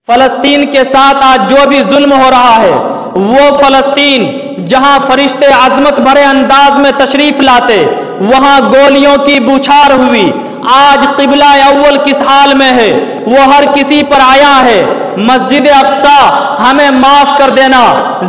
فلسطین کے ساتھ آج جو بھی ظلم ہو رہا ہے، وہ فلسطین جہاں فرشتے عظمت بھرے انداز میں تشریف لاتے وہاں گولیوں کی بوچھار ہوئی، آج قبلہ اول کس حال میں ہے وہ ہر کسی پر آیا ہے۔ مسجد اقصی ہمیں معاف کر دینا،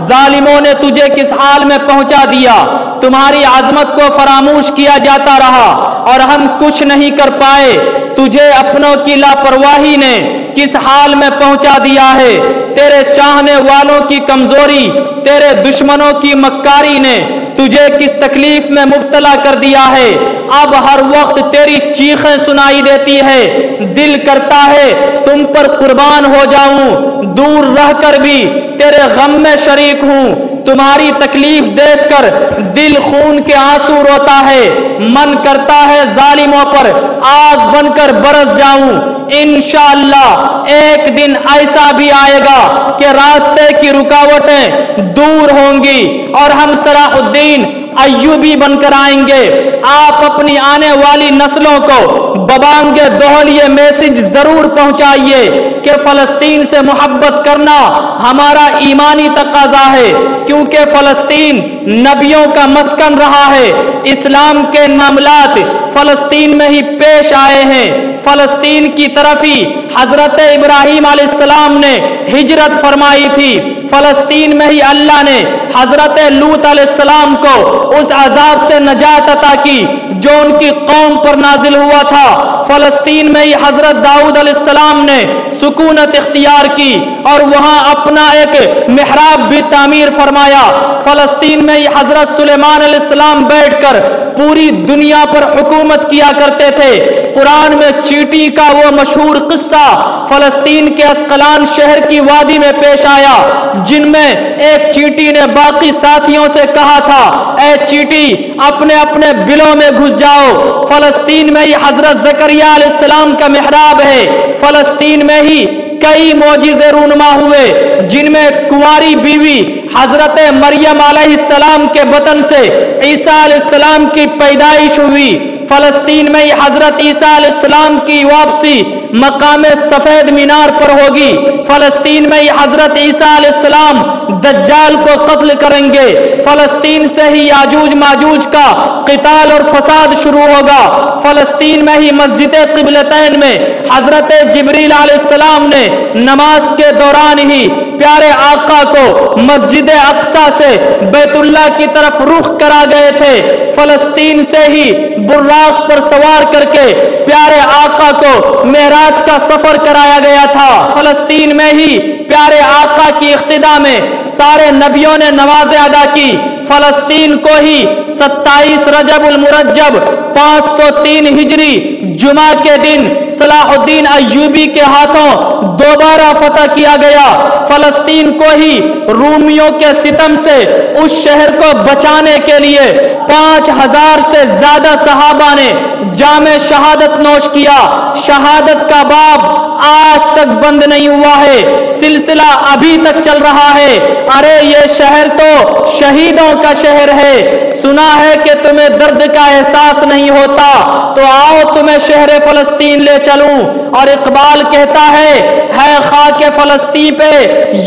ظالموں نے تجھے کس حال میں پہنچا دیا، تمہاری عظمت کو فراموش کیا جاتا رہا اور ہم کچھ نہیں کر پائے، تجھے اپنوں کی لاپرواہی نے کس حال میں پہنچا دیا ہے، تیرے چاہنے والوں کی کمزوری، تیرے دشمنوں کی مکاری نے تجھے کس تکلیف میں مبتلا کر دیا ہے، اب ہر وقت تیری چیخیں سنائی دیتی ہے، دل کرتا ہے تم پر قربان ہو جاؤں، دور رہ کر بھی تیرے غم میں شریک ہوں، تمہاری تکلیف دیکھ کر دل خون کے آنسو روتا ہے، من کرتا ہے ظالموں پر آگ بن کر برس جاؤں۔ انشاءاللہ ایک دن ایسا بھی آئے گا کہ راستے کی رکاوٹیں دور ہوں گی اور ہم صلاح الدین ایوبی بن کر آئیں گے۔ آپ اپنی آنے والی نسلوں کو ببانگ دوہل یہ میسج ضرور پہنچائیے کہ فلسطین سے محبت کرنا ہمارا ایمانی تقاضا ہے، کیونکہ فلسطین نبیوں کا مسکن رہا ہے، اسلام کے معاملات فلسطین میں ہی پیش آئے ہیں، فلسطین کی طرف ہی حضرت ابراہیم علیہ السلام نے ہجرت فرمائی تھی، فلسطین میں ہی اللہ نے حضرت لوط علیہ السلام کو اس عذاب سے نجات عطا کی جو ان کی قوم پر نازل ہوا تھا، فلسطین میں ہی حضرت داؤد علیہ السلام نے سکونت اختیار کی اور وہاں اپنا ایک محراب بھی تعمیر فرمایا، فلسطین میں ہی حضرت سلیمان علیہ السلام بیٹھ کر پوری دنیا پر حکومت کیا کرتے تھے۔ قرآن میں چیٹی کا وہ مشہور قصہ فلسطین کے اسقلان شہر کی وادی میں پیش آیا، جن میں ایک چیٹی نے باقی ساتھیوں سے کہا تھا اے چیٹی اپنے اپنے بلوں میں گھس جاؤ، فلسطین میں ہی حضرت زکریا علیہ السلام کا محراب ہے، فلسطین میں ہی کئی معجزے رونما ہوئے جن میں کنواری بیوی حضرت مریم علیہ السلام کے بطن سے عیسیٰ علیہ السلام کی پیدائش ہوئی، فلسطین میں ہی حضرت عیسیٰ علیہ السلام کی واپسی مقام سفید مینار پر ہوگی، فلسطین میں ہی حضرت عیسیٰ علیہ السلام دجال کو قتل کریں گے، فلسطین سے ہی یاجوج ماجوج کا قتال اور فساد شروع ہوگا، فلسطین میں ہی مسجد قبلتین میں حضرت جبریل علیہ السلام نے نماز کے دوران ہی پیارے آقا کو مسجد اقصی سے بیت اللہ کی طرف رخ کرا گئے تھے، فلسطین سے ہی براق پر سوار کر کے پیارے آقا کو معراج کا سفر کرایا گیا تھا، فلسطین میں ہی پیارے آقا کی اقتداء میں سارے نبیوں نے نمازیں ادا کی، فلسطین کو ہی 27 رجب المرجب 503 ہجری جمعہ کے دن صلاح الدین ایوبی کے ہاتھوں دوبارہ فتح کیا گیا، فلسطین کو ہی رومیوں کے ستم سے اس شہر کو بچانے کے لیے 5000 سے زیادہ صحابہ نے جام شہادت نوش کیا، شہادت کا باب آج تک بند نہیں ہوا ہے، سلسلہ ابھی تک چل رہا ہے، ارے یہ شہر تو شہیدوں کا شہر ہے، سنا ہے کہ تمہیں درد کا احساس نہیں ہوتا تو آؤ تمہیں شہر فلسطین لے چلوں، اور اقبال کہتا ہے خاک فلسطین پہ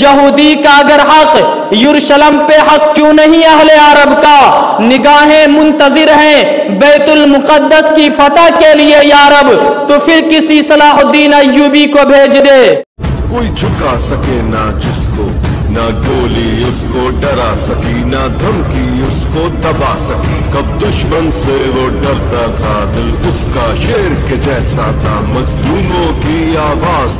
یہودی کا اگر حق، یروشلم پہ حق کیوں نہیں اہل عرب کا، نگاہیں منتظر ہیں بیت المقدس کی فتح کے لیے یا رب، تو پھر کسی صلاح الدین ایوبی کو بھیج دے۔ کوئی جھکا سکے نہ جس کو، نہ گولی اس کو ڈرا سکی، نہ دھمکی اس کو دبا سکی، کب دشمن سے وہ ڈرتا تھا، دل اس کا شیر کے جیسا تھا، مظلوموں کی آواز